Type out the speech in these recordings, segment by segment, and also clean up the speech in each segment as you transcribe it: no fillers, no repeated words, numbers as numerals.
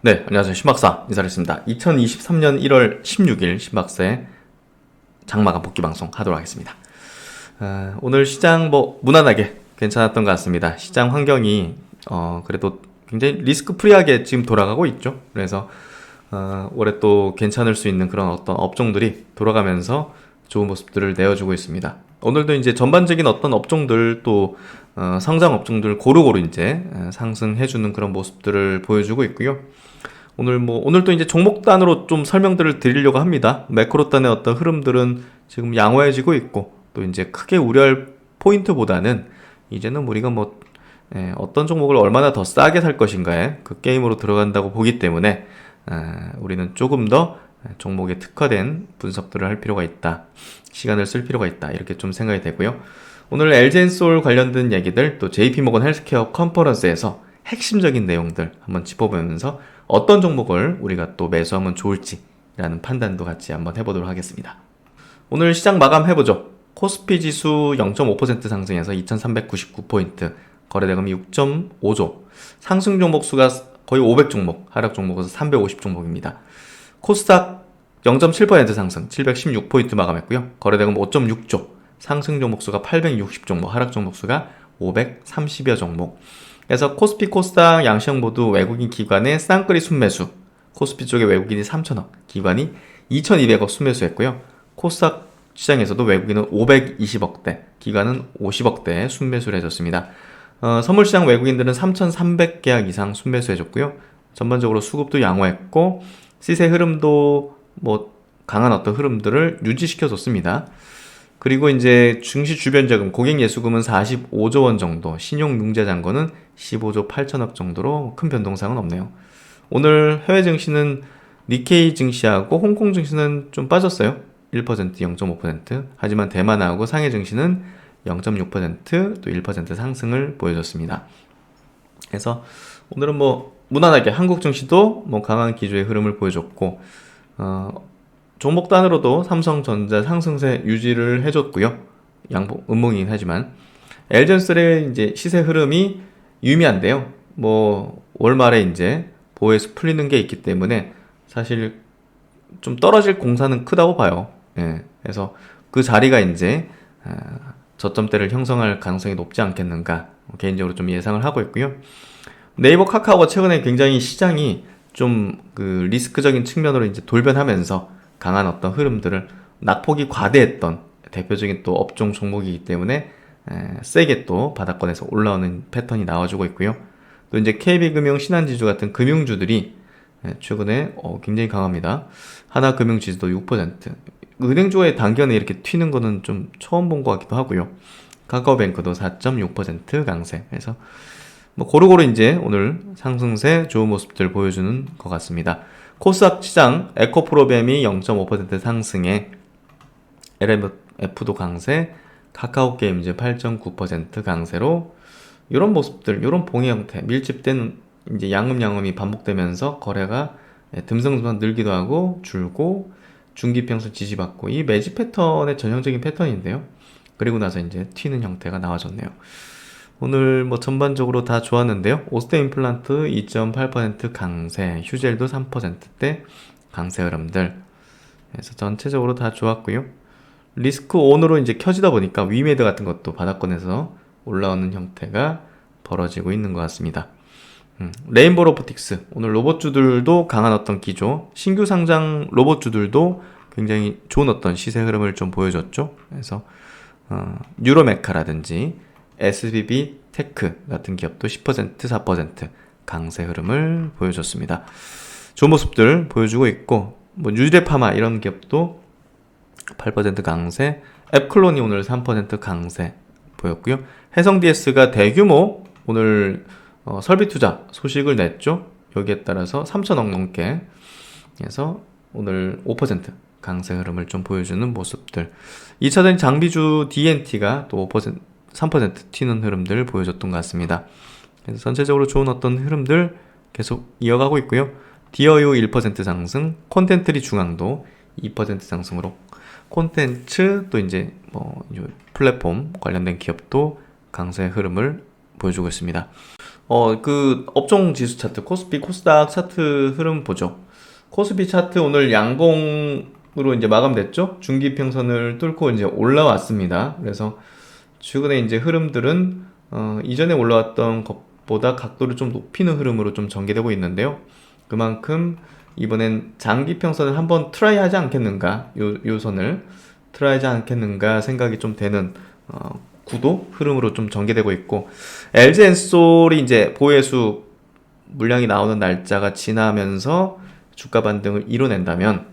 네, 안녕하세요. 신박사 인사드리겠습니다. 2023년 1월 16일 신박사의 장마감 복귀 방송 하도록 하겠습니다. 오늘 시장 무난하게 괜찮았던 것 같습니다. 시장 환경이 그래도 굉장히 리스크 프리하게 지금 돌아가고 있죠. 그래서 올해 또 괜찮을 수 있는 그런 어떤 업종들이 돌아가면서 좋은 모습들을 내어주고 있습니다. 오늘도 이제 전반적인 어떤 업종들 또 성장 업종들 고루고루 이제 상승해주는 그런 모습들을 보여주고 있고요. 오늘 또 이제 종목 단으로 좀 설명들을 드리려고 합니다. 매크로 단의 어떤 흐름들은 지금 양호해지고 있고, 또 이제 크게 우려할 포인트보다는 이제는 우리가 어떤 종목을 얼마나 더 싸게 살 것인가에 그 게임으로 들어간다고 보기 때문에 우리는 조금 더 종목에 특화된 분석들을 할 필요가 있다. 시간을 쓸 필요가 있다. 이렇게 좀 생각이 되고요. 오늘 LG엔솔 관련된 얘기들, 또 JP모건 헬스케어 컨퍼런스에서 핵심적인 내용들 한번 짚어보면서 어떤 종목을 우리가 또 매수하면 좋을지라는 판단도 같이 한번 해보도록 하겠습니다. 오늘 시장 마감 해보죠. 코스피 지수 0.5% 상승해서 2399포인트, 거래대금이 6.5조, 상승 종목 수가 거의 500종목, 하락 종목은 350종목입니다. 코스닥 0.7% 상승, 716포인트 마감했고요. 거래대금 5.6조, 상승 종목 수가 860종목, 하락 종목 수가 530여 종목. 그래서 코스피, 코스닥 양시장 모두 외국인 기관의 쌍끌이 순매수, 코스피 쪽에 외국인이 3천억, 기관이 2200억 순매수했고요. 코스닥 시장에서도 외국인은 520억대, 기관은 50억대 순매수를 해줬습니다. 선물시장 외국인들은 3,300계약 이상 순매수해줬고요. 전반적으로 수급도 양호했고 시세 흐름도 강한 어떤 흐름들을 유지시켜줬습니다. 그리고 이제 증시 주변 자금, 고객 예수금은 45조 원 정도, 신용 융자 잔고는 15조 8천억 정도로 큰 변동사항은 없네요. 오늘 해외 증시는 니케이 증시하고 홍콩 증시는 좀 빠졌어요. 1%, 0.5%. 하지만 대만하고 상해 증시는 0.6%, 또 1% 상승을 보여줬습니다. 그래서 오늘은 무난하게 한국 증시도 강한 기조의 흐름을 보여줬고, 종목 단으로도 삼성전자 상승세 유지를 해줬고요. 양봉 음봉이긴 하지만 LG엔솔의 이제 시세 흐름이 유미한데요. 월말에 이제 보에서 풀리는 게 있기 때문에 사실 좀 떨어질 공사는 크다고 봐요. 예. 그래서 그 자리가 이제 저점대를 형성할 가능성이 높지 않겠는가 개인적으로 좀 예상을 하고 있고요. 네이버, 카카오가 최근에 굉장히 시장이 좀 그 리스크적인 측면으로 이제 돌변하면서 강한 어떤 흐름들을 낙폭이 과대했던 대표적인 또 업종 종목이기 때문에 세게 또 바닥권에서 올라오는 패턴이 나와주고 있고요. 또 이제 KB금융, 신한지주 같은 금융주들이 최근에 굉장히 강합니다. 하나금융지수도 6%. 은행주의 단기간에 이렇게 튀는 거는 좀 처음 본 것 같기도 하고요. 카카오뱅크도 4.6% 강세. 그래서 고루고루 이제 오늘 상승세 좋은 모습들 보여주는 것 같습니다. 코스닥 시장 에코프로뱀이 0.5% 상승에 LMF도 강세, 카카오게임즈 8.9% 강세로 이런 모습들, 이런 봉의 형태, 밀집된 이제 양음양음이 반복되면서 거래가 듬성듬성 늘기도 하고 줄고 중기평선 지지받고 이 매집 패턴의 전형적인 패턴인데요. 그리고 나서 이제 튀는 형태가 나와졌네요. 오늘 전반적으로 다 좋았는데요. 오스테 임플란트 2.8% 강세, 휴젤도 3%대 강세 흐름들. 그래서 전체적으로 다 좋았고요. 리스크 온으로 이제 켜지다 보니까 위메드 같은 것도 바닥권에서 올라오는 형태가 벌어지고 있는 것 같습니다. 레인보 로보틱스, 오늘 로봇주들도 강한 어떤 기조, 신규 상장 로봇주들도 굉장히 좋은 어떤 시세 흐름을 좀 보여줬죠. 그래서 뉴로메카라든지 SBB 테크 같은 기업도 10%, 4% 강세 흐름을 보여줬습니다. 좋은 모습들 보여주고 있고, 뉴레파마 이런 기업도 8% 강세, 앱클론이 오늘 3% 강세 보였고요. 해성DS가 대규모 오늘 설비 투자 소식을 냈죠. 여기에 따라서 3천억 넘게 해서 오늘 5% 강세 흐름을 좀 보여주는 모습들. 2차전 장비주 DNT가 또 5%, 3% 튀는 흐름들 보여줬던 것 같습니다. 그래서 전체적으로 좋은 어떤 흐름들 계속 이어가고 있고요. 디어유 1% 상승, 콘텐트리 중앙도 2% 상승으로 콘텐츠 또 이제 플랫폼 관련된 기업도 강세 흐름을 보여주고 있습니다. 그 업종 지수 차트, 코스피, 코스닥 차트 흐름 보죠. 코스피 차트 오늘 양봉으로 이제 마감됐죠. 중기평선을 뚫고 이제 올라왔습니다. 그래서 최근에 이제 흐름들은 이전에 올라왔던 것보다 각도를 좀 높이는 흐름으로 좀 전개되고 있는데요. 그만큼 이번엔 장기평선을 한번 트라이 하지 않겠는가, 요 선을 트라이 하지 않겠는가 생각이 좀 되는 구도 흐름으로 좀 전개되고 있고, LG 엔솔이 이제 보혜수 물량이 나오는 날짜가 지나면서 주가 반등을 이뤄낸다면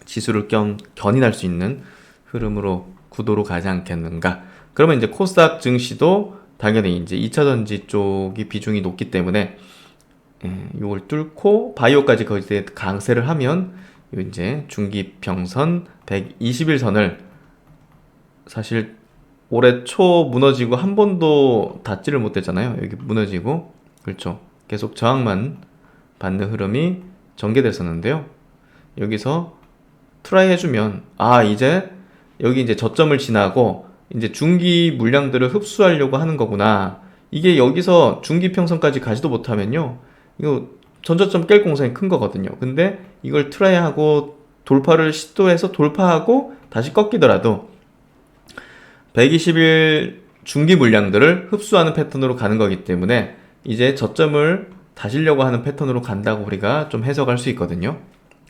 지수를 견인할 수 있는 흐름으로 구도로 가지 않겠는가. 그러면 이제 코스닥 증시도 당연히 이제 2차전지 쪽이 비중이 높기 때문에 이걸 뚫고 바이오까지 거기에 강세를 하면 이제 중기평선 120일선을 사실 올해 초 무너지고 한 번도 닿지를 못했잖아요. 여기 무너지고, 그렇죠. 계속 저항만 받는 흐름이 전개됐었는데요. 여기서 트라이 해주면 이제 여기 이제 저점을 지나고 이제 중기 물량들을 흡수하려고 하는 거구나. 이게 여기서 중기평선까지 가지도 못하면요, 이거 전저점 깰 공산이 큰 거거든요. 근데 이걸 트라이하고 돌파를 시도해서 돌파하고 다시 꺾이더라도 120일 중기 물량들을 흡수하는 패턴으로 가는 거기 때문에 이제 저점을 다시려고 하는 패턴으로 간다고 우리가 좀 해석할 수 있거든요.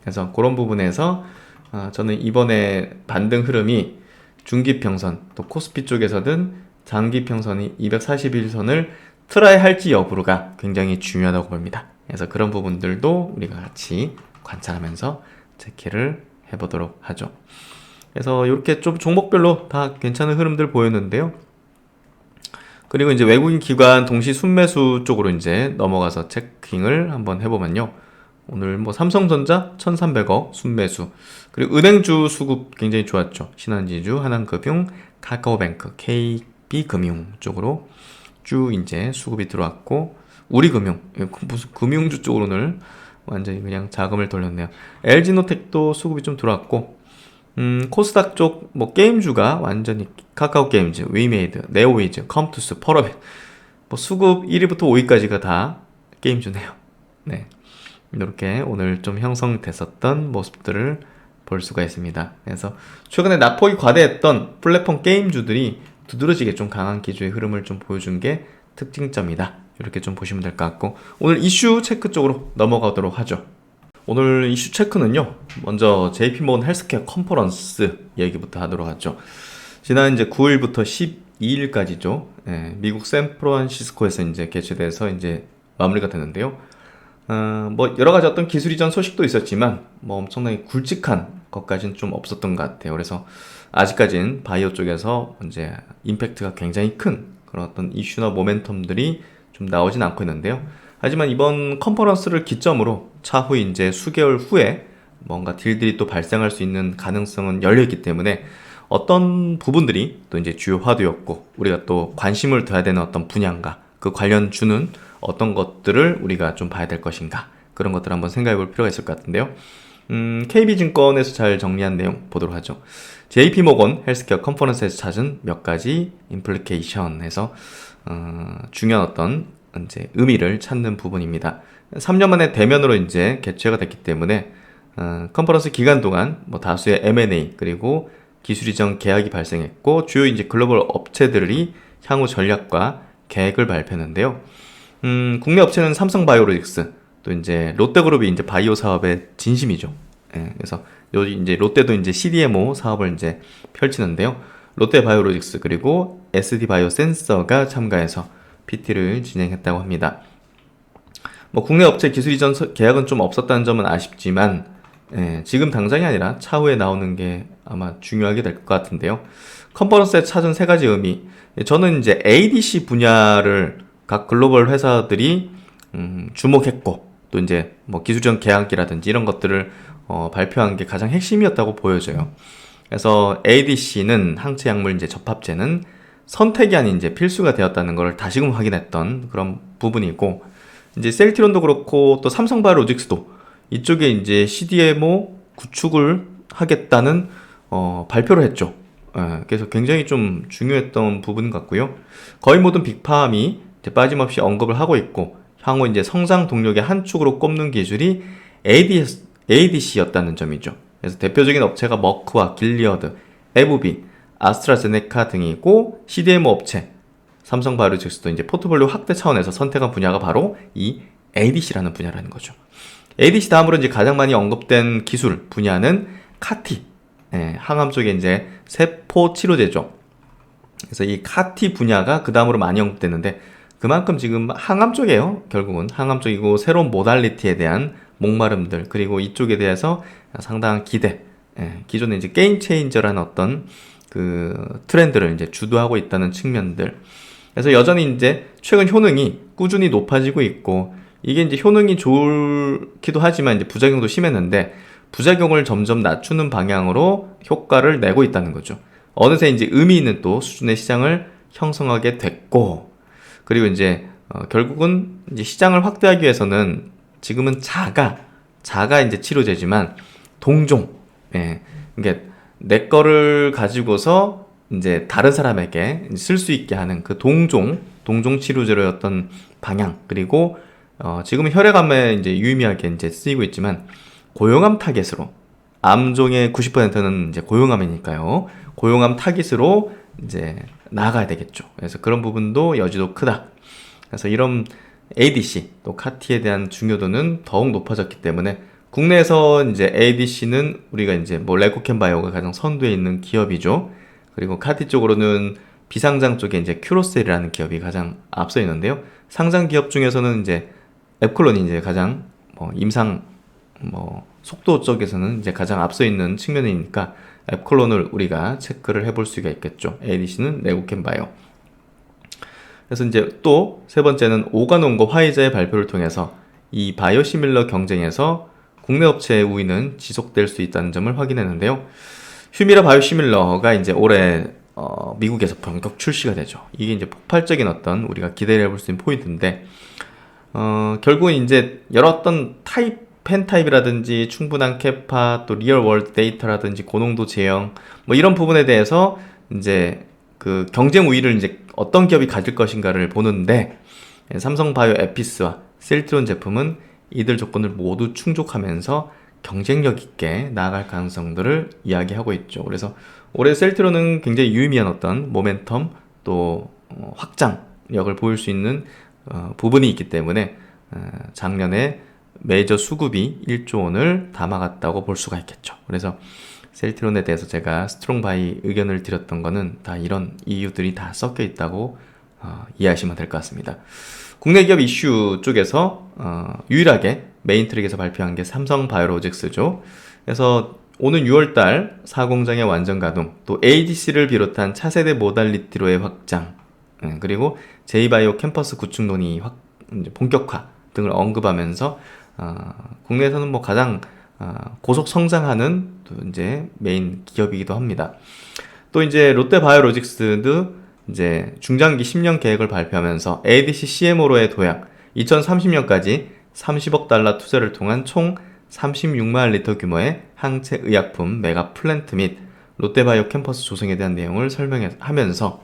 그래서 그런 부분에서 저는 이번에 반등 흐름이 중기평선, 또 코스피 쪽에서든 장기평선이 241선을 트라이 할지 여부가 굉장히 중요하다고 봅니다. 그래서 그런 부분들도 우리가 같이 관찰하면서 체크를 해보도록 하죠. 그래서 이렇게 좀 종목별로 다 괜찮은 흐름들 보였는데요. 그리고 이제 외국인 기관 동시 순매수 쪽으로 이제 넘어가서 체킹을 한번 해보면요. 오늘 뭐 삼성전자 1,300억 순매수, 그리고 은행주 수급 굉장히 좋았죠. 신한지주, 하남금융, 카카오뱅크, KB금융 쪽으로 쭉 이제 수급이 들어왔고, 우리금융, 무슨 금융주 쪽으로 오늘 완전히 그냥 자금을 돌렸네요. LG노텍도 수급이 좀 들어왔고, 코스닥 쪽 뭐 게임주가 완전히 카카오 게임즈, 위메이드, 네오위즈, 컴투스, 펄어벳, 뭐 수급 1위부터 5위까지가 다 게임주네요. 네, 이렇게 오늘 좀 형성됐었던 모습들을 볼 수가 있습니다. 그래서 최근에 낙폭이 과대했던 플랫폼 게임주들이 두드러지게 좀 강한 기조의 흐름을 좀 보여준 게 특징점이다. 이렇게 좀 보시면 될 것 같고, 오늘 이슈 체크 쪽으로 넘어가도록 하죠. 오늘 이슈 체크는요, 먼저 JP모건 헬스케어 컨퍼런스 얘기부터 하도록 하죠. 지난 이제 9일부터 12일까지죠. 미국 샌프란시스코에서 이제 개최돼서 이제 마무리가 됐는데요. 뭐 여러 가지 어떤 기술 이전 소식도 있었지만 뭐 엄청나게 굵직한 것까지는 좀 없었던 것 같아요. 그래서 아직까지는 바이오 쪽에서 이제 임팩트가 굉장히 큰 그런 어떤 이슈나 모멘텀들이 좀 나오진 않고 있는데요. 하지만 이번 컨퍼런스를 기점으로 차후 이제 수개월 후에 뭔가 딜들이 또 발생할 수 있는 가능성은 열려있기 때문에 어떤 부분들이 또 이제 주요 화두였고, 우리가 또 관심을 둬야 되는 어떤 분야인가, 그 관련 주는 어떤 것들을 우리가 좀 봐야 될 것인가, 그런 것들을 한번 생각해 볼 필요가 있을 것 같은데요. KB증권에서 잘 정리한 내용 보도록 하죠. JP모건 헬스케어 컨퍼런스에서 찾은 몇 가지 임플리케이션에서 중요한 어떤 이제 의미를 찾는 부분입니다. 3년 만에 대면으로 이제 개최가 됐기 때문에 컨퍼런스 기간 동안 뭐 다수의 M&A 그리고 기술 이전 계약이 발생했고, 주요 이제 글로벌 업체들이 향후 전략과 계획을 발표했는데요. 국내 업체는 삼성바이오로직스, 또 이제 롯데그룹이 이제 바이오 사업의 진심이죠. 그래서 여기 이제 롯데도 이제 CDMO 사업을 이제 펼치는데요. 롯데바이오로직스 그리고 SD바이오센서가 참가해서 PT를 진행했다고 합니다. 뭐 국내 업체 기술 이전 계약은 좀 없었다는 점은 아쉽지만 지금 당장이 아니라 차후에 나오는 게 아마 중요하게 될 것 같은데요. 컨퍼런스에 찾은 세 가지 의미. 저는 이제 ADC 분야를 각 글로벌 회사들이 주목했고, 또 이제 뭐 기술적 계약이라든지 이런 것들을 발표한 게 가장 핵심이었다고 보여져요. 그래서 ADC는 항체 약물 이제 접합제는 선택이 아닌 이제 필수가 되었다는 걸 다시금 확인했던 그런 부분이고, 이제 셀트리온도 그렇고 또 삼성바이오로직스도 이쪽에 이제 CDMO 구축을 하겠다는 발표를 했죠. 그래서 굉장히 좀 중요했던 부분 같고요. 거의 모든 빅팜이 이제 빠짐없이 언급을 하고 있고, 향후 이제 성장 동력의 한 축으로 꼽는 기술이 ADC였다는 점이죠. 그래서 대표적인 업체가 머크와 길리어드, 에브비, 아스트라제네카 등이고, CDMO 업체 삼성바이오로직스도 이제 포트폴리오 확대 차원에서 선택한 분야가 바로 이 ADC라는 분야라는 거죠. ADC 다음으로 이제 가장 많이 언급된 기술 분야는 카티, 항암 쪽에 이제 세포 치료제죠. 그래서 이 카티 분야가 그 다음으로 많이 언급됐는데, 그만큼 지금 항암 쪽이에요. 결국은 항암 쪽이고, 새로운 모달리티에 대한 목마름들, 그리고 이쪽에 대해서 상당한 기대, 기존에 이제 게임 체인저라는 어떤 그 트렌드를 이제 주도하고 있다는 측면들. 그래서 여전히 이제 최근 효능이 꾸준히 높아지고 있고, 이게 이제 효능이 좋기도 하지만 이제 부작용도 심했는데, 부작용을 점점 낮추는 방향으로 효과를 내고 있다는 거죠. 어느새 이제 의미 있는 또 수준의 시장을 형성하게 됐고, 그리고 이제 결국은 이제 시장을 확대하기 위해서는 지금은 자가 이제 치료제지만 동종, 그러니까 내 거를 가지고서 이제 다른 사람에게 쓸 수 있게 하는 그 동종 치료제로의 어떤 방향, 그리고 지금은 혈액암에 이제 유의미하게 이제 쓰이고 있지만, 고용암 타겟으로, 암종의 90%는 이제 고용암이니까요. 고용암 타깃으로 이제 나아가야 되겠죠. 그래서 그런 부분도 여지도 크다. 그래서 이런 ADC 또 카티에 대한 중요도는 더욱 높아졌기 때문에, 국내에서 이제 ADC는 우리가 이제 뭐 레코캠바이오가 가장 선두에 있는 기업이죠. 그리고 카티 쪽으로는 비상장 쪽에 이제 큐로셀이라는 기업이 가장 앞서 있는데요. 상장 기업 중에서는 이제 앱클론이 이제 가장 임상 속도 쪽에서는 이제 가장 앞서 있는 측면이니까 앱클론을 우리가 체크를 해볼 수가 있겠죠. ADC는 레코캠바이오. 그래서 이제 또 세 번째는 오가논과 화이자의 발표를 통해서 이 바이오시밀러 경쟁에서 국내 업체의 우위는 지속될 수 있다는 점을 확인했는데요. 휴미라 바이오시밀러가 이제 올해 미국에서 본격 출시가 되죠. 이게 이제 폭발적인 어떤 우리가 기대를 해볼 수 있는 포인트인데, 결국은 이제 여러 어떤 펜 타입이라든지 충분한 캐파, 또 리얼 월드 데이터라든지 고농도 제형, 뭐 이런 부분에 대해서 이제 그 경쟁 우위를 이제 어떤 기업이 가질 것인가를 보는데, 삼성바이오 에피스와 셀트론 제품은 이들 조건을 모두 충족하면서 경쟁력 있게 나아갈 가능성들을 이야기하고 있죠. 그래서 올해 셀트론은 굉장히 유의미한 어떤 모멘텀 또 확장력을 보일 수 있는 부분이 있기 때문에 작년에 메이저 수급이 1조 원을 담아갔다고 볼 수가 있겠죠. 그래서 셀트론에 대해서 제가 스트롱바이 의견을 드렸던 거는 다 이런 이유들이 다 섞여 있다고 이해하시면 될 것 같습니다. 국내 기업 이슈 쪽에서 유일하게 메인 트랙에서 발표한 게 삼성바이오로직스죠. 그래서 오는 6월달 4공장의 완전 가동, 또 ADC를 비롯한 차세대 모달리티로의 확장, 그리고 제이바이오 캠퍼스 구축 논의 이제 본격화 등을 언급하면서 국내에서는 뭐 가장 고속 성장하는 또 이제 메인 기업이기도 합니다. 또 이제 롯데바이오로직스도 이제 중장기 10년 계획을 발표하면서 ADC CMO로의 도약, 2030년까지 30억 달러 투자를 통한 총 36만 리터 규모의 항체 의약품 메가 플랜트 및 롯데바이오 캠퍼스 조성에 대한 내용을 설명하면서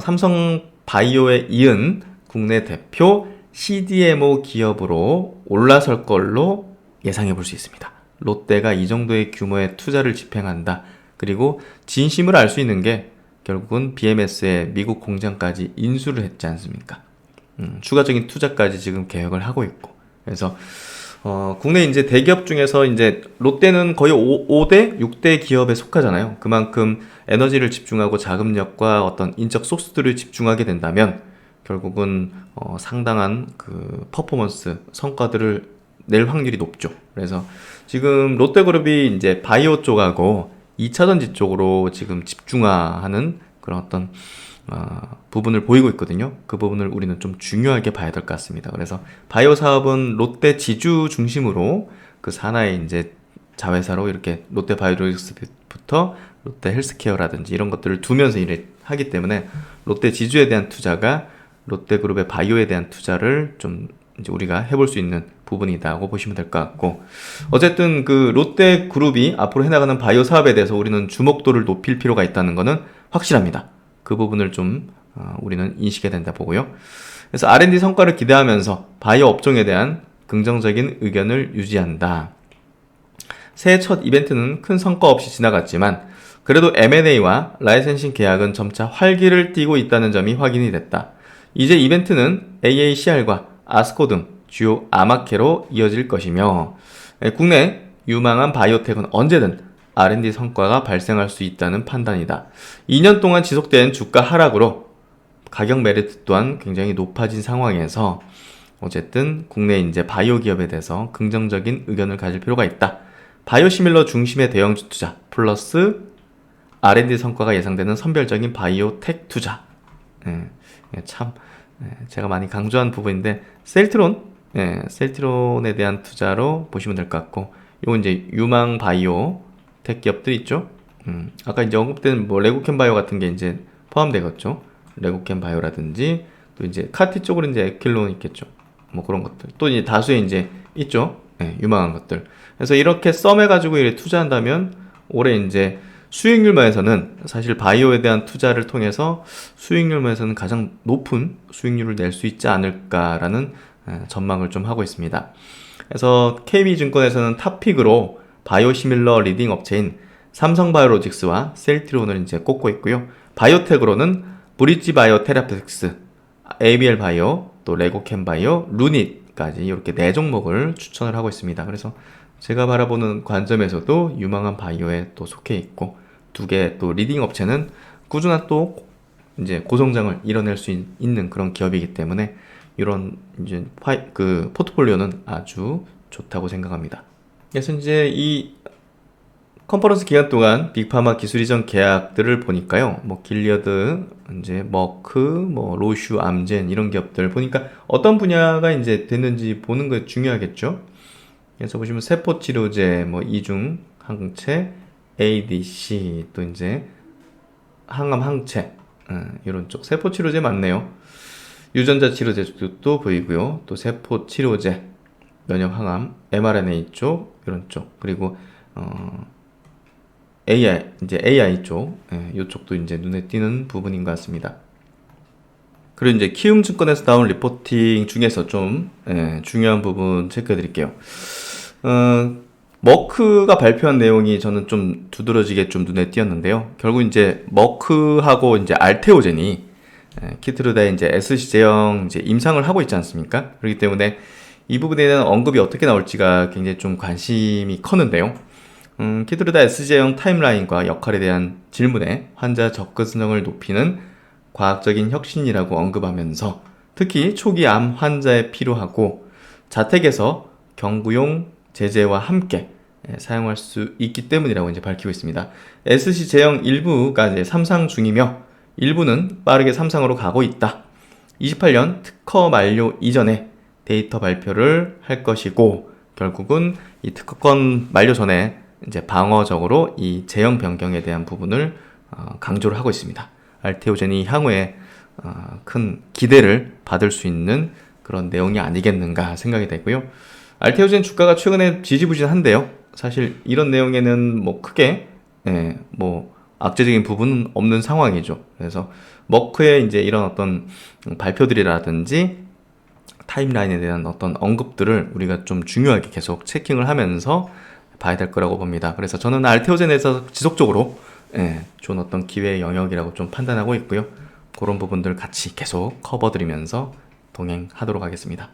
삼성바이오에 이은 국내 대표 CDMO 기업으로 올라설 걸로 예상해 볼 수 있습니다. 롯데가 이 정도의 규모의 투자를 집행한다. 그리고 진심을 알 수 있는 게 결국은 BMS의 미국 공장까지 인수를 했지 않습니까? 추가적인 투자까지 지금 계획을 하고 있고. 그래서 국내 이제 대기업 중에서 이제 롯데는 거의 5대, 6대 기업에 속하잖아요. 그만큼 에너지를 집중하고 자금력과 어떤 인적 소스들을 집중하게 된다면 결국은 상당한 그 퍼포먼스 성과들을 낼 확률이 높죠. 그래서 지금 롯데그룹이 이제 바이오 쪽하고 2차전지 쪽으로 지금 집중화하는 그런 어떤 부분을 보이고 있거든요. 그 부분을 우리는 좀 중요하게 봐야 될 것 같습니다. 그래서 바이오 사업은 롯데 지주 중심으로 그 산하의 이제 자회사로 이렇게 롯데 바이오로직스부터 롯데 헬스케어라든지 이런 것들을 두면서 일을 하기 때문에 롯데 지주에 대한 투자가 롯데그룹의 바이오에 대한 투자를 좀 이제 우리가 해볼 수 있는 부분이다고 보시면 될 것 같고, 어쨌든 그 롯데그룹이 앞으로 해나가는 바이오 사업에 대해서 우리는 주목도를 높일 필요가 있다는 것은 확실합니다. 그 부분을 좀 우리는 인식해야 된다 보고요. 그래서 R&D 성과를 기대하면서 바이오 업종에 대한 긍정적인 의견을 유지한다. 새해 첫 이벤트는 큰 성과 없이 지나갔지만 그래도 M&A와 라이센싱 계약은 점차 활기를 띠고 있다는 점이 확인이 됐다. 이제 이벤트는 AACR과 아스코 등 주요 아마케로 이어질 것이며 국내 유망한 바이오텍은 언제든 R&D 성과가 발생할 수 있다는 판단이다. 2년 동안 지속된 주가 하락으로 가격 메리트 또한 굉장히 높아진 상황에서 어쨌든 국내 이제 바이오 기업에 대해서 긍정적인 의견을 가질 필요가 있다. 바이오시밀러 중심의 대형주 투자 플러스 R&D 성과가 예상되는 선별적인 바이오텍 투자. 참 제가 많이 강조한 부분인데 셀트론에 대한 투자로 보시면 될 것 같고, 이건 이제 유망 바이오 텍 기업들 있죠. 아까 이제 언급된 뭐 레고캠 바이오 같은 게 이제 포함되겠죠. 레고캠 바이오라든지 또 이제 카티 쪽으로 이제 에킬론 있겠죠. 뭐 그런 것들. 또 이제 다수의 이제 있죠. 유망한 것들. 그래서 이렇게 썸해가지고 이렇게 투자한다면 올해 이제 수익률 면에서는 사실 바이오에 대한 투자를 통해서 수익률 면에서는 가장 높은 수익률을 낼 수 있지 않을까라는 전망을 좀 하고 있습니다. 그래서 KB증권에서는 탑픽으로 바이오시밀러 리딩 업체인 삼성바이오로직스와 셀트론을 이제 꼽고 있고요. 바이오텍으로는 브릿지 바이오 테라피틱스, ABL 바이오, 또 레고캠 바이오, 루닛까지 이렇게 4종목을 추천을 하고 있습니다. 그래서 제가 바라보는 관점에서도 유망한 바이오에 또 속해 있고, 2개 또 리딩 업체는 꾸준한 또 이제 고성장을 이뤄낼 수 있는 그런 기업이기 때문에 이런 이제 그 포트폴리오는 아주 좋다고 생각합니다. 그래서 이제 이 컨퍼런스 기간 동안 빅파마 기술 이전 계약들을 보니까요, 뭐 길리어드, 이제 머크, 뭐 로슈, 암젠 이런 기업들 보니까 어떤 분야가 이제 됐는지 보는 거 중요하겠죠. 그래서 보시면 세포 치료제, 뭐 이중 항체, ADC, 또 이제 항암 항체, 이런 쪽 세포 치료제 많네요. 유전자 치료제 쪽도 보이고요. 또 세포 치료제, 면역 항암, mRNA 쪽 이런 쪽, 그리고 AI 쪽, 이쪽도 이제 눈에 띄는 부분인 것 같습니다. 그리고 이제 키움증권에서 나온 리포팅 중에서 좀 중요한 부분 체크해 드릴게요. 머크가 발표한 내용이 저는 좀 두드러지게 좀 눈에 띄었는데요. 결국 이제 머크하고 이제 알테오젠이 키트루다의 이제 SC 제형 이제 임상을 하고 있지 않습니까? 그렇기 때문에 이 부분에 대한 언급이 어떻게 나올지가 굉장히 좀 관심이 컸는데요. 키트루다 SC제형 타임라인과 역할에 대한 질문에 환자 접근성을 높이는 과학적인 혁신이라고 언급하면서 특히 초기 암 환자에 필요하고 자택에서 경구용 제재와 함께 사용할 수 있기 때문이라고 이제 밝히고 있습니다. SC 제형 일부가 이제 3상 중이며 일부는 빠르게 3상으로 가고 있다. 28년 특허 만료 이전에 데이터 발표를 할 것이고, 결국은 이 특허권 만료 전에 이제 방어적으로 이 제형 변경에 대한 부분을 강조를 하고 있습니다. 알테오젠이 향후에 큰 기대를 받을 수 있는 그런 내용이 아니겠는가 생각이 되고요. 알테오젠 주가가 최근에 지지부진한데요. 사실 이런 내용에는 뭐 크게 뭐 악재적인 부분은 없는 상황이죠. 그래서 머크의 이제 이런 어떤 발표들이라든지 타임라인에 대한 어떤 언급들을 우리가 좀 중요하게 계속 체킹을 하면서 봐야 될 거라고 봅니다. 그래서 저는 알테오젠에서 지속적으로 좋은 어떤 기회의 영역이라고 좀 판단하고 있고요. 그런 부분들 같이 계속 커버드리면서 동행하도록 하겠습니다.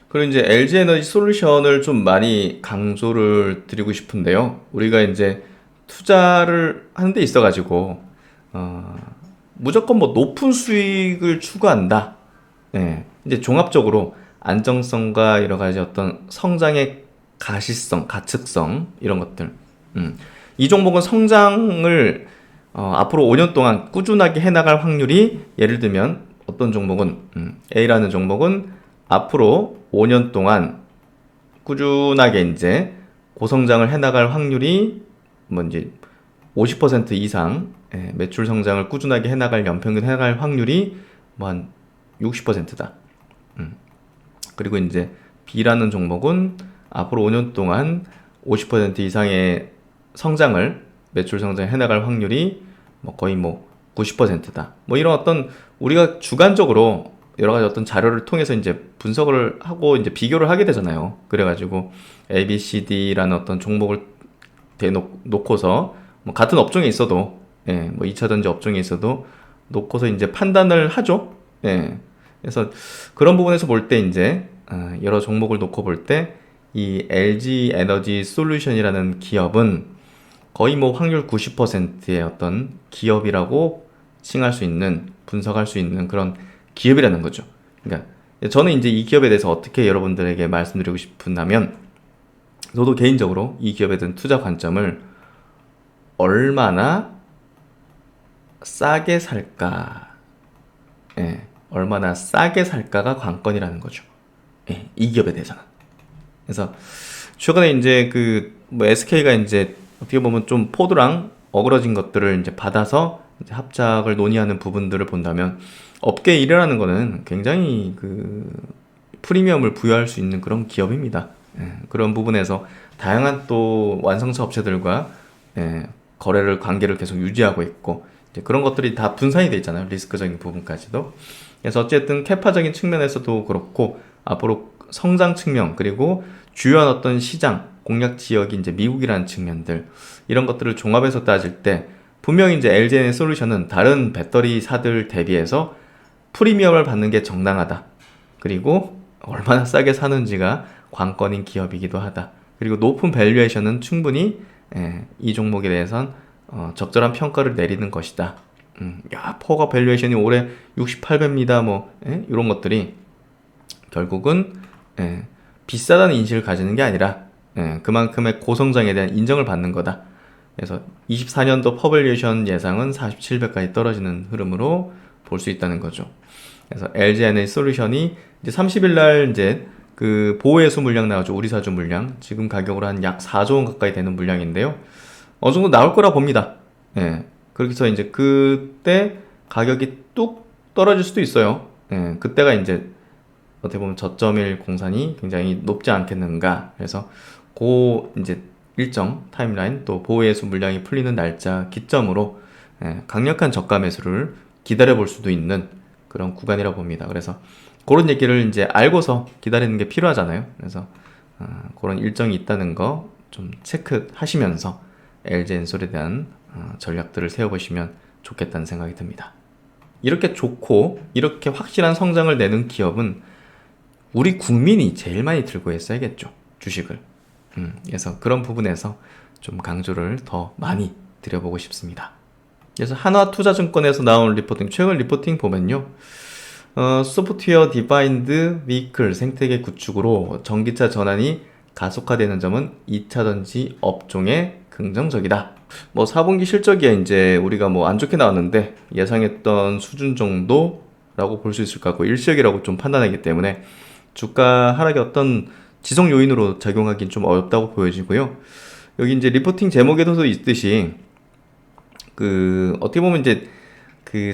그리고 이제 LG 에너지 솔루션을 좀 많이 강조를 드리고 싶은데요. 우리가 이제 투자를 하는 데 있어가지고 무조건 뭐 높은 수익을 추구한다. 이제 종합적으로 안정성과 여러 가지 어떤 성장의 가시성, 가측성 이런 것들. 이 종목은 성장을 앞으로 5년 동안 꾸준하게 해나갈 확률이, 예를 들면 어떤 종목은 A라는 종목은 앞으로 5년 동안 꾸준하게 이제 고성장을 해나갈 확률이 뭐 이제 50% 이상, 매출 성장을 꾸준하게 해나갈 연평균 해나갈 확률이 뭐 한 60%다. 그리고 이제 B라는 종목은 앞으로 5년 동안 50% 이상의 성장을, 매출 성장을 해나갈 확률이 뭐 거의 뭐 90%다. 뭐 이런 어떤 우리가 주관적으로 여러 가지 어떤 자료를 통해서 이제 분석을 하고 이제 비교를 하게 되잖아요. 그래가지고 A, B, C, D라는 어떤 종목을 대놓고서 뭐 같은 업종에 있어도 예, 뭐 2차전지 업종에 있어도 놓고서 이제 판단을 하죠. 예. 그래서 그런 부분에서 볼 때 이제 여러 종목을 놓고 볼 때 이 LG 에너지 솔루션이라는 기업은 거의 뭐 확률 90%의 어떤 기업이라고 칭할 수 있는, 분석할 수 있는 그런 기업이라는 거죠. 그러니까 저는 이제 이 기업에 대해서 어떻게 여러분들에게 말씀드리고 싶은다면, 저도 개인적으로 이 기업에 대한 투자 관점을 얼마나 싸게 살까, 예, 얼마나 싸게 살까가 관건이라는 거죠. 예, 이 기업에 대해서는. 그래서 최근에 이제 뭐 SK가 이제 어떻게 보면 좀 포드랑 어그러진 것들을 이제 받아서 이제 합작을 논의하는 부분들을 본다면 업계 1위라는 거는 굉장히 프리미엄을 부여할 수 있는 그런 기업입니다. 예, 그런 부분에서 다양한 또 완성차 업체들과 예, 관계를 계속 유지하고 있고 이제 그런 것들이 다 분산이 돼 있잖아요. 리스크적인 부분까지도. 그래서 어쨌든 캐파적인 측면에서도 그렇고 앞으로 성장 측면 그리고 주요한 어떤 시장 공략 지역이 이제 미국이라는 측면들 이런 것들을 종합해서 따질 때 분명히 이제 LG 솔루션은 다른 배터리사들 대비해서 프리미엄을 받는 게 정당하다. 그리고 얼마나 싸게 사는지가 관건인 기업이기도 하다. 그리고 높은 밸류에이션은 충분히 이 종목에 대해선 적절한 평가를 내리는 것이다. 야, 포가 밸류에이션이 올해 68배입니다. 뭐 이런 것들이 결국은 비싸다는 인식을 가지는 게 아니라 그만큼의 고성장에 대한 인정을 받는 거다. 그래서 24년도 퍼밸류에이션 예상은 47배까지 떨어지는 흐름으로 볼 수 있다는 거죠. 그래서 LG 에너지 솔루션이 이제 30일 날 이제 보호해수 물량 나오죠. 우리 사주 물량. 지금 가격으로 한 약 4조 원 가까이 되는 물량인데요. 어느 정도 나올 거라 봅니다. 예. 그래서 이제 그때 가격이 뚝 떨어질 수도 있어요. 예. 그때가 이제 어떻게 보면 저점일 공산이 굉장히 높지 않겠는가. 그래서 이제 일정 타임라인 또 보호해수 물량이 풀리는 날짜 기점으로 강력한 저가 매수를 기다려 볼 수도 있는 그런 구간이라고 봅니다. 그래서 그런 얘기를 이제 알고서 기다리는 게 필요하잖아요. 그래서 그런 일정이 있다는 거 좀 체크하시면서 LG엔솔에 대한 전략들을 세워보시면 좋겠다는 생각이 듭니다. 이렇게 좋고 이렇게 확실한 성장을 내는 기업은 우리 국민이 제일 많이 들고 있어야겠죠. 주식을. 그래서 그런 부분에서 좀 강조를 더 많이 드려보고 싶습니다. 그래서 한화투자증권에서 나온 리포팅, 최근 리포팅 보면요. 소프트웨어 디파인드 비클 생태계 구축으로 전기차 전환이 가속화되는 점은 2차전지 업종에 긍정적이다. 뭐 4분기 실적이 이제 우리가 뭐 안 좋게 나왔는데 예상했던 수준 정도라고 볼 수 있을 것 같고 일시적이라고 좀 판단하기 때문에 주가 하락의 어떤 지속 요인으로 작용하기는 좀 어렵다고 보여지고요. 여기 이제 리포팅 제목에도 있듯이 어떻게 보면 이제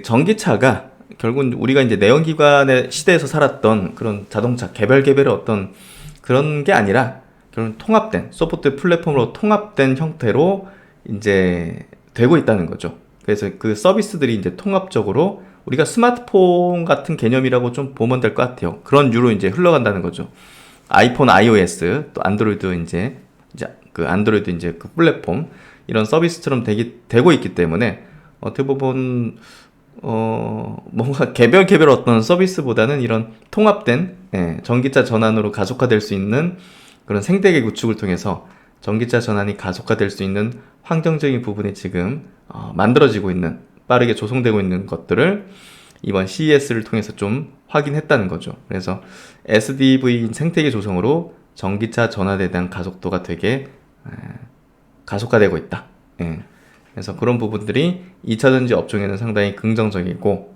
전기차가 결국은 우리가 이제 내연기관의 시대에서 살았던 그런 자동차 개별의 어떤 그런 게 아니라 결국은 통합된 소프트웨어 플랫폼으로 통합된 형태로 이제 되고 있다는 거죠. 그래서 그 서비스들이 이제 통합적으로 우리가 스마트폰 같은 개념이라고 좀 보면 될 것 같아요. 그런 유로 이제 흘러간다는 거죠. 아이폰, iOS, 또 안드로이드 이제 안드로이드 이제 플랫폼 이런 서비스처럼 되고 있기 때문에 어떻게 보면 뭔가 개별 어떤 서비스보다는 이런 통합된 전기차 전환으로 가속화될 수 있는 그런 생태계 구축을 통해서 전기차 전환이 가속화될 수 있는 환경적인 부분이 지금 만들어지고 있는 빠르게 조성되고 있는 것들을 이번 CES를 통해서 좀 확인했다는 거죠. 그래서 SDV 생태계 조성으로 전기차 전환에 대한 가속도가 되게 가속화되고 있다. 그래서 그런 부분들이 2차전지 업종에는 상당히 긍정적이고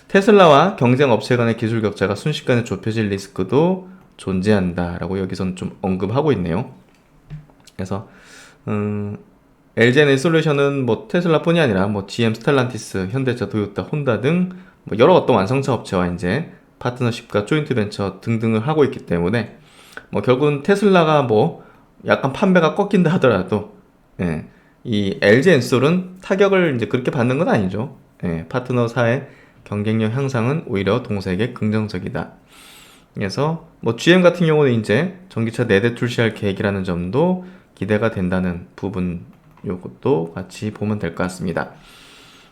테슬라와 경쟁 업체 간의 기술 격차가 순식간에 좁혀질 리스크도 존재한다라고 여기서는 좀 언급하고 있네요. 그래서 LG 에너지 솔루션은 뭐 테슬라뿐이 아니라 뭐 GM, 스텔란티스, 현대차, 도요타, 혼다 등 뭐 여러 어떤 완성차 업체와 이제 파트너십과 조인트 벤처 등등을 하고 있기 때문에 뭐 결국은 테슬라가 뭐 약간 판매가 꺾인다 하더라도 이 LG 엔솔은 타격을 이제 그렇게 받는 건 아니죠. 파트너사의 경쟁력 향상은 오히려 동사에게 긍정적이다. 그래서 뭐 GM 같은 경우는 이제 전기차 4대 출시할 계획이라는 점도 기대가 된다는 부분, 요것도 같이 보면 될 것 같습니다.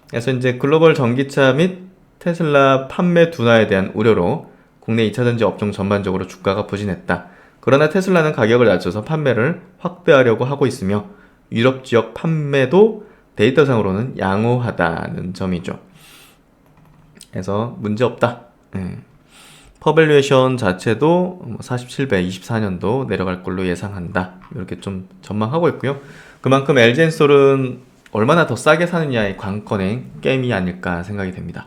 그래서 이제 글로벌 전기차 및 테슬라 판매 둔화에 대한 우려로 국내 2차전지 업종 전반적으로 주가가 부진했다. 그러나 테슬라는 가격을 낮춰서 판매를 확대하려고 하고 있으며 유럽 지역 판매도 데이터상으로는 양호하다는 점이죠. 그래서 문제없다. 퍼밸류에이션 자체도 47배 24년도 내려갈 걸로 예상한다. 이렇게 좀 전망하고 있고요. 그만큼 LG엔솔은 얼마나 더 싸게 사느냐의 관건의 게임이 아닐까 생각이 됩니다.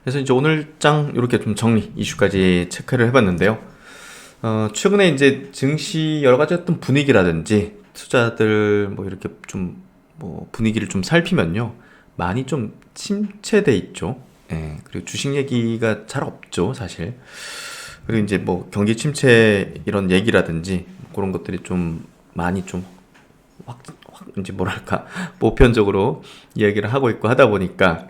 그래서 이제 오늘 장 이렇게 좀 정리 이슈까지 체크를 해봤는데요. 최근에 이제 증시 여러 가지 어떤 분위기라든지 투자들 뭐 이렇게 좀 뭐 분위기를 좀 살피면요, 많이 좀 침체돼 있죠. 그리고 주식 얘기가 잘 없죠, 사실. 그리고 이제 뭐 경기 침체 이런 얘기라든지 그런 것들이 좀 많이 좀 이제 뭐랄까 보편적으로 이야기를 하고 있고 하다 보니까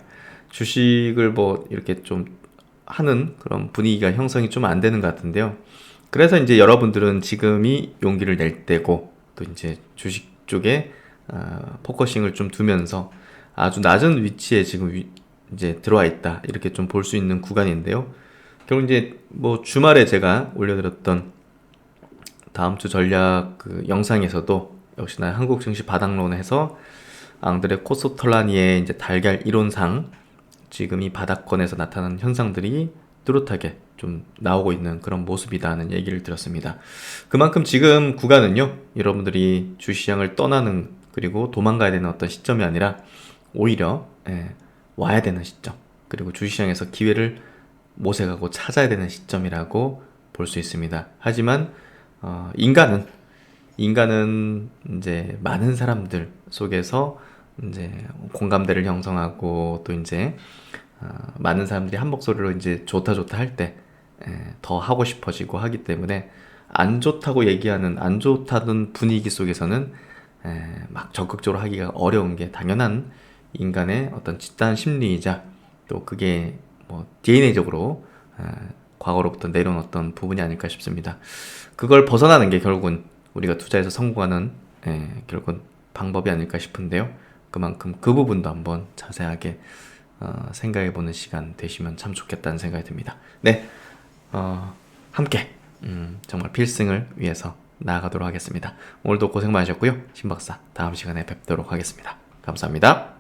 주식을 뭐 이렇게 좀 하는 그런 분위기가 형성이 좀 안 되는 것 같은데요. 그래서 이제 여러분들은 지금이 용기를 낼 때고 또 이제 주식 쪽에 포커싱을 좀 두면서 아주 낮은 위치에 지금 이제 들어와 있다, 이렇게 좀 볼 수 있는 구간인데요. 결국 이제 뭐 주말에 제가 올려드렸던 다음 주 전략 그 영상에서도 역시나 한국 증시 바닥론에서 앙드레 코스톨라니의 이제 달걀 이론상 지금 이 바닥권에서 나타나는 현상들이 뚜렷하게 좀 나오고 있는 그런 모습이다는 얘기를 들었습니다. 그만큼 지금 구간은요, 여러분들이 주시장을 떠나는 그리고 도망가야 되는 어떤 시점이 아니라 오히려 와야 되는 시점, 그리고 주시장에서 기회를 모색하고 찾아야 되는 시점이라고 볼 수 있습니다. 하지만 인간은 이제 많은 사람들 속에서 이제 공감대를 형성하고 또 이제 많은 사람들이 한 목소리로 이제 좋다 할 때 더 하고 싶어지고 하기 때문에 안 좋다고 얘기하는, 안 좋다는 분위기 속에서는 막 적극적으로 하기가 어려운 게 당연한 인간의 어떤 집단 심리이자 또 그게 뭐 DNA적으로 과거로부터 내려온 어떤 부분이 아닐까 싶습니다. 그걸 벗어나는 게 결국은 우리가 투자에서 성공하는 결국은 방법이 아닐까 싶은데요. 그만큼 그 부분도 한번 자세하게 생각해보는 시간 되시면 참 좋겠다는 생각이 듭니다. 네, 함께 정말 필승을 위해서 나아가도록 하겠습니다. 오늘도 고생 많으셨고요. 신박사 다음 시간에 뵙도록 하겠습니다. 감사합니다.